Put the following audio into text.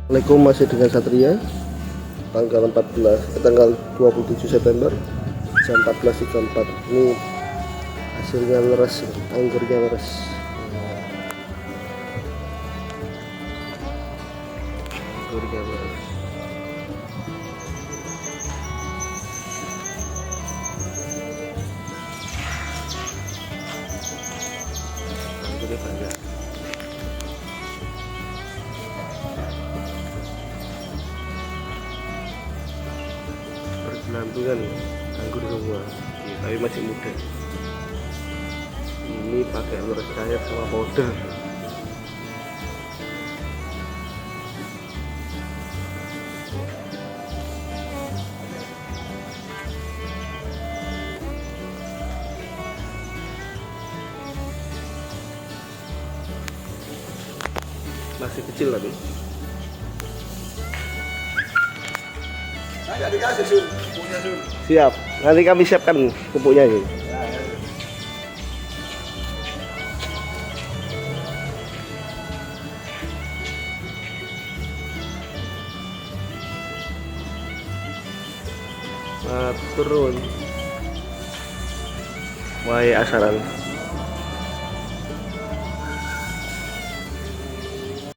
Assalamualaikum, masih dengan Satria. Tanggal 27 September jam 14.34. Ini hasilnya ngeres, anggurnya ngeres. Anggurnya ngeres. Anggurnya banyak. Bergelantungan anggur semua, tapi masih muda. Ini pakai ngeres cair sama powder. Masih kecil tapi Saya dikasih Sun, punya Sun. siap. Nanti kami siapkan pupuknya ini. Turun. Wahai asaran.